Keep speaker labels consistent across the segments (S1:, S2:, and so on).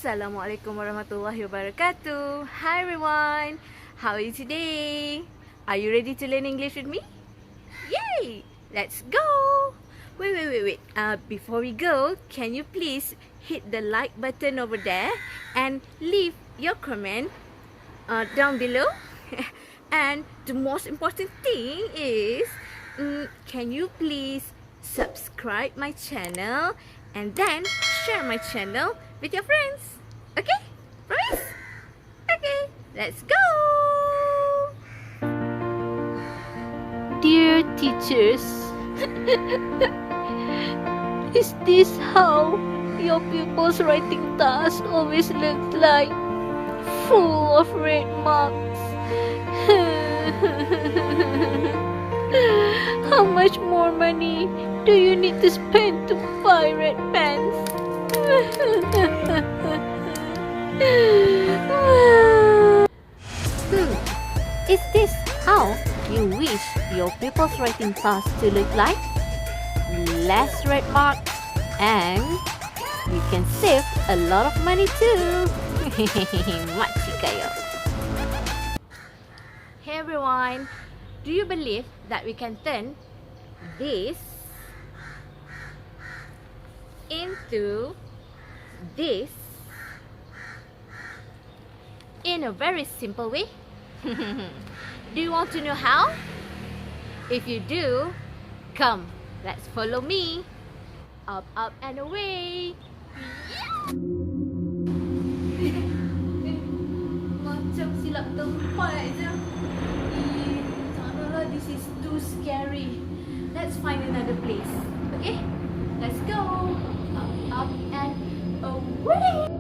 S1: Assalamualaikum warahmatullahi wabarakatuh. Hi everyone. How are you today? Are you ready to learn English with me? Yay! Let's go. Wait. Before we go, can you please hit the like button over there and leave your comment down below? And the most important thing is, can you please subscribe my channel and then share my channel with your friends? Okay? Promise? Okay, let's go!
S2: Dear teachers, is this how your pupils' writing task always looks like? Full of red marks. How much more money do you need to spend to buy red pens? Is this how you wish your pupils' writing task to look like? Less red marks and you can save a lot of money too. Makcik kayo.
S1: Hey everyone, do you believe that we can turn this into this in a very simple way? Do you want to know how? If you do, come, let's follow me. Up and away. Macam silap tempat je. Janganlah, this is too scary. Let's find another place. Okay? Let's go. Up and away.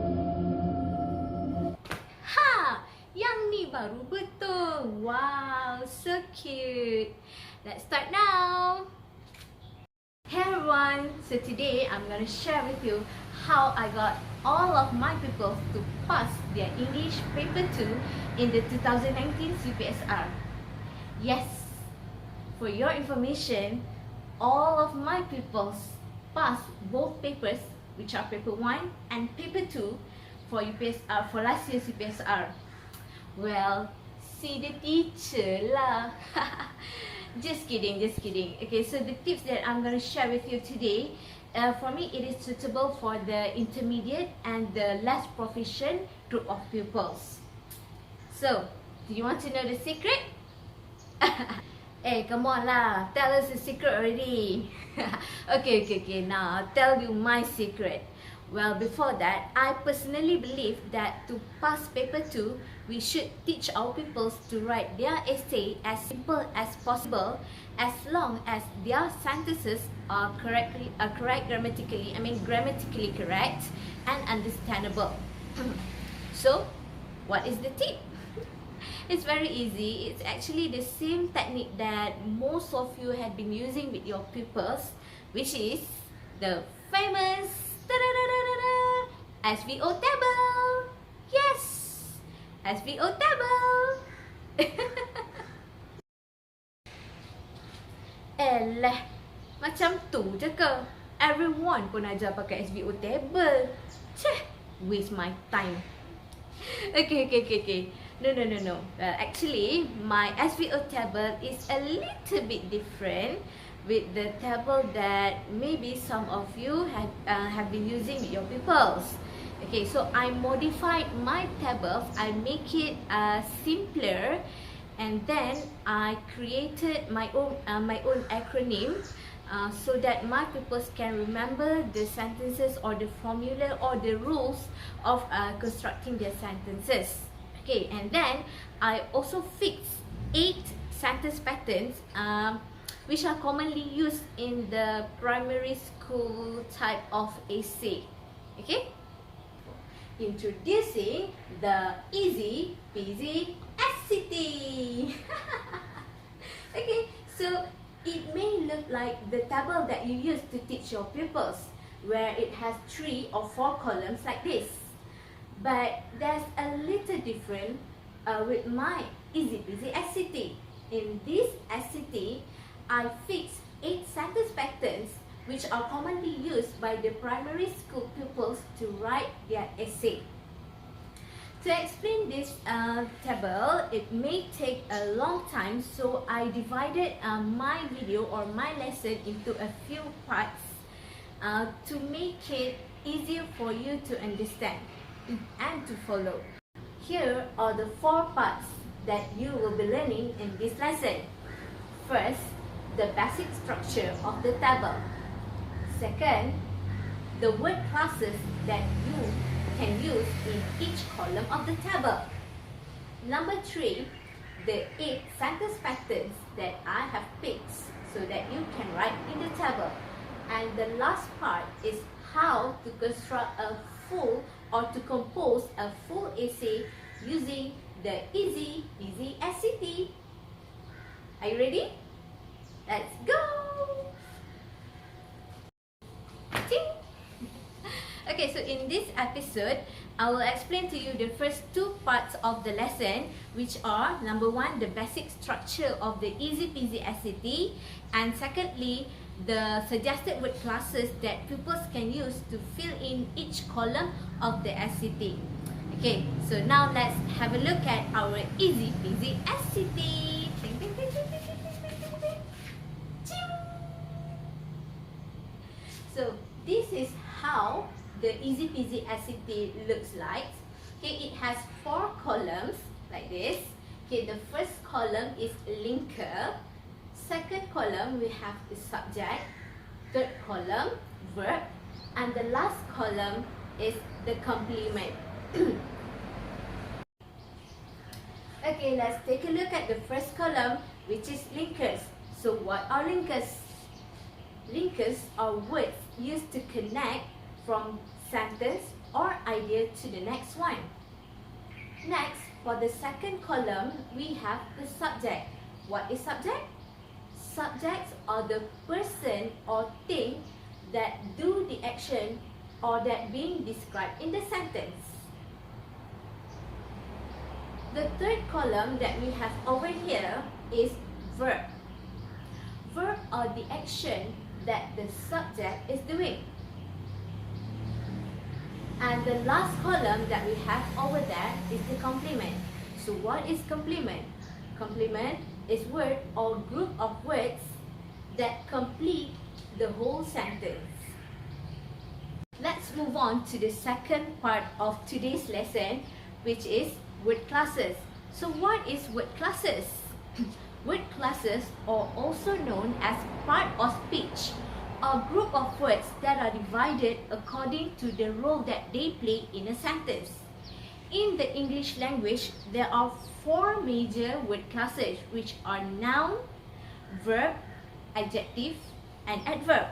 S1: Ha! Yang ni baru betul. Wow, so cute. Let's start now. Hey everyone, so today I'm going to share with you how I got all of my pupils to pass their English paper 2 in the 2019 CPSR. Yes, for your information, all of my pupils passed both papers, which are paper 1 and paper 2 for UPSR, for last year's CPSR. Well, see the teacher lah. Just kidding. Okay, so the tips that I'm going to share with you today, for me it is suitable for the intermediate and the less proficient group of pupils. So, do you want to know the secret? Hey, come on lah, tell us the secret already. Okay, now I'll tell you my secret. Well, before that, I personally believe that to pass paper 2, we should teach our pupils to write their essay as simple as possible, as long as their sentences are grammatically correct and understandable. So, what is the tip? It's very easy. It's actually the same technique that most of you have been using with your pupils, which is the famous SVO table. Yes, SVO table. Macam tu je ke? Everyone pun ajar pakai SVO table. Waste my time. Okay. No. Actually, my SVO table is a little bit different with the table that maybe some of you have been using with your pupils. Okay, so I modified my tables. I make it simpler, and then I created my own acronym so that my pupils can remember the sentences or the formula or the rules of constructing their sentences. Okay, and then I also fixed 8 sentence patterns which are commonly used in the primary school type of essay. Okay? Introducing the Easy-Peasy SCT. Okay, so it may look like the table that you use to teach your pupils, where it has 3 or 4 columns like this. But there's a little different with my Easy-Peasy SCT. In this SCT, I fixed 8 sentence patterns which are commonly used by the primary school pupils to write their essay. To explain this table, it may take a long time, so I divided my video or my lesson into a few parts to make it easier for you to understand and to follow. Here are the 4 parts that you will be learning in this lesson. First, the basic structure of the table. Second, the word classes that you can use in each column of the table. Number 3, the 8 sentence patterns that I have picked so that you can write in the table. And the last part is how to construct a full or to compose a full essay using the Easy-Peasy SCT. Are you ready? Let's go! Ching! Okay, so in this episode, I will explain to you the first 2 parts of the lesson, which are number 1, the basic structure of the Easy-Peasy SCT, and secondly, the suggested word classes that pupils can use to fill in each column of the SCT. Okay, so now let's have a look at our Easy-Peasy SCT. So this is how the Easy-Peasy SCT looks like. Okay, it has 4 columns like this. Okay, the first column is linker. Second column we have the subject. Third column verb, and the last column is the complement. Okay, let's take a look at the first column, which is linkers. So what are linkers? Linkers are words used to connect from sentence or idea to the next one. Next, for the second column, we have the subject. What is subject? Subjects are the person or thing that do the action or that being described in the sentence. The third column that we have over here is verb. Verb are the action that the subject is doing. And the last column that we have over there is the complement. So what is complement? Complement is word or group of words that complete the whole sentence. Let's move on to the second part of today's lesson, which is word classes. So what is word classes? Word classes are also known as part of speech, a group of words that are divided according to the role that they play in a sentence. In the English language, there are 4 major word classes, which are noun, verb, adjective, and adverb.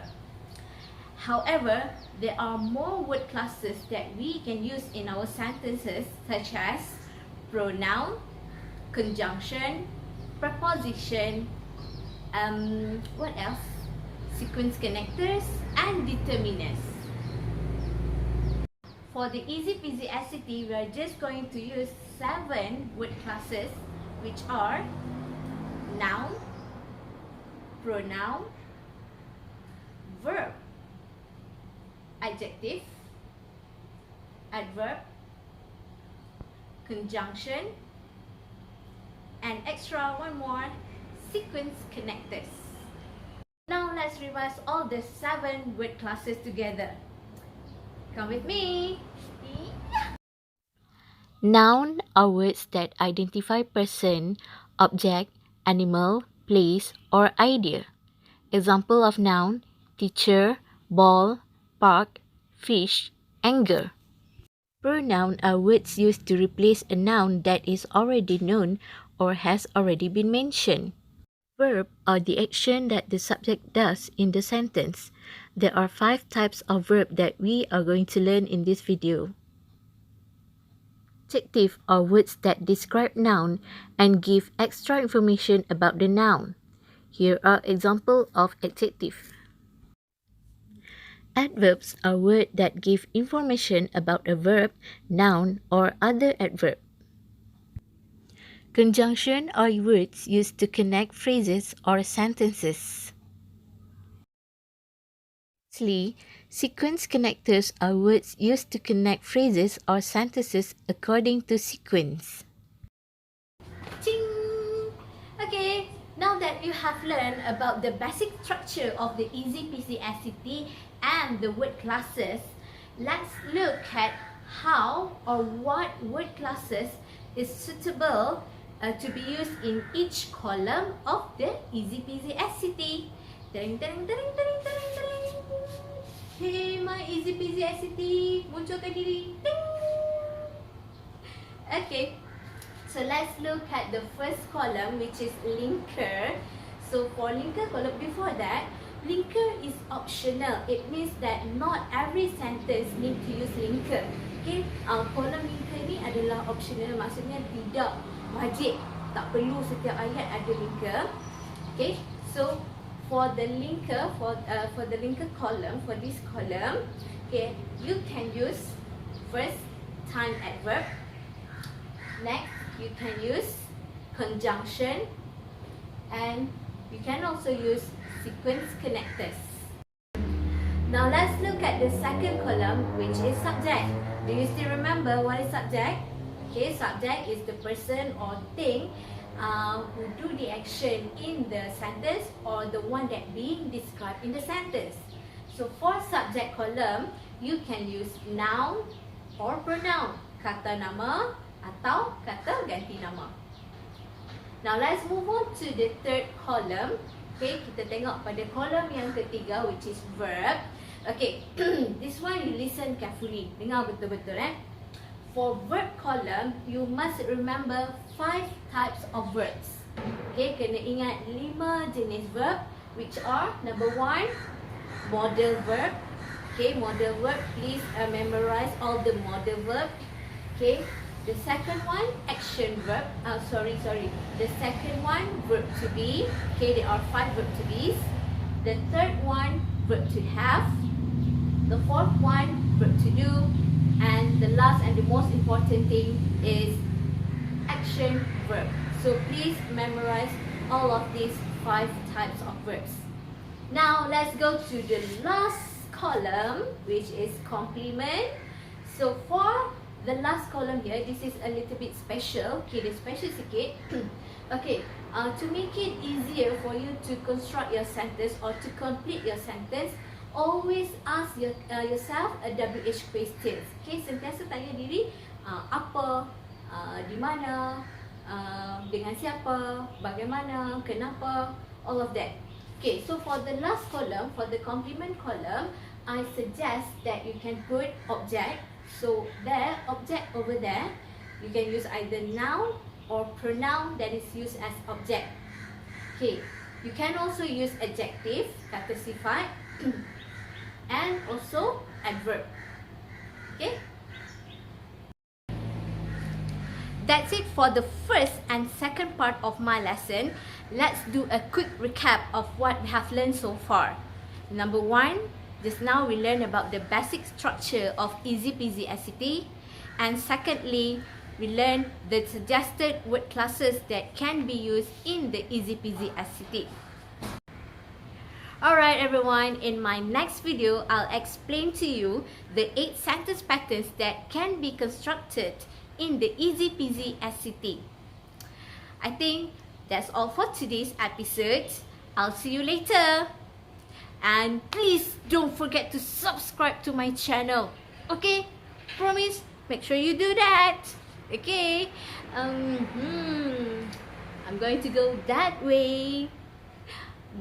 S1: However, there are more word classes that we can use in our sentences, such as pronoun, conjunction, preposition, what else? Sequence connectors, and determiners. For the Easy-Peasy SCT, we are just going to use 7 word classes, which are noun, pronoun, verb, adjective, adverb, conjunction, and extra one more, sequence connectors. Now let's revise all the 7 word classes together. Come with me.
S2: Noun are words that identify person, object, animal, place, or idea. Example of noun: teacher, ball, park, fish, anger. Pronoun are words used to replace a noun that is already known or has already been mentioned. Verb are the action that the subject does in the sentence. There are 5 types of verb that we are going to learn in this video. Adjective are words that describe noun and give extra information about the noun. Here are examples of adjective. Adverbs are words that give information about a verb, noun, or other adverb. Conjunction are words used to connect phrases or sentences. Lastly, sequence connectors are words used to connect phrases or sentences according to sequence.
S1: Ching! Okay, now that you have learned about the basic structure of the Easy-Peasy SCT and the word classes, let's look at how or what word classes is suitable to be used in each column of the Easy-Peasy SCT. Tering, tering, tering, tering, tering, tering. Hey, my Easy-Peasy SCT, munculkan diri. Ting! Okay. So let's look at the first column, which is linker. So for linker column, before that, linker is optional. It means that not every sentence need to use linker. Okay, kolom linker ni adalah optional. Maksudnya tidak wajib, tak perlu setiap ayat ada linker. Okay, so for the linker, for the linker column, for this column, okay, you can use first time adverb. Next, you can use conjunction, and you can also use sequence connectors. Now let's look at the second column, which is subject. Do you still remember what is subject? Okay, subject is the person or thing who do the action in the sentence or the one that being described in the sentence. So for subject column, you can use noun or pronoun, kata nama atau kata ganti nama. Now let's move on to the third column. Okay, kita tengok pada kolom yang ketiga, which is verb. Okay, this one you listen carefully. Dengar betul-betul For verb column, you must remember 5 types of verbs. Okay, kena ingat 5 jenis verb, which are number 1, modal verb. Okay, modal verb, please memorize all the modal verb. Okay, the second one, action verb. The second one, verb to be. Okay, there are 5 verb to be's. The third one, verb to have. The fourth one, verb to do. And the last and the most important thing is action verb. So please memorize all of these 5 types of verbs. Now let's go to the last column, which is complement. So for the last column here, this is a little bit special. Okay, dia special sikit. Okay, to make it easier for you to construct your sentence or to complete your sentence, always ask yourself a WH questions. Okay, sentiasa tanya diri apa, di mana, dengan siapa, bagaimana, kenapa, all of that. Okay, so for the last column, for the complement column, I suggest that you can put object. So there, object over there, you can use either noun or pronoun that is used as object. Okay, you can also use adjective, kata sifat, and also adverb. Okay, that's it for the first and second part of my lesson. Let's do a quick recap of what we have learned so far. Number 1, just now we learned about the basic structure of Easy-Peasy SCT, and secondly, we learned the suggested word classes that can be used in the Easy-Peasy SCT. Alright everyone, in my next video, I'll explain to you the 8 sentence patterns that can be constructed in the Easy-Peasy SCT. I think that's all for today's episode. I'll see you later. And please don't forget to subscribe to my channel. Okay? Promise? Make sure you do that. Okay? I'm going to go that way.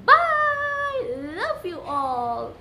S1: Bye! Love you all.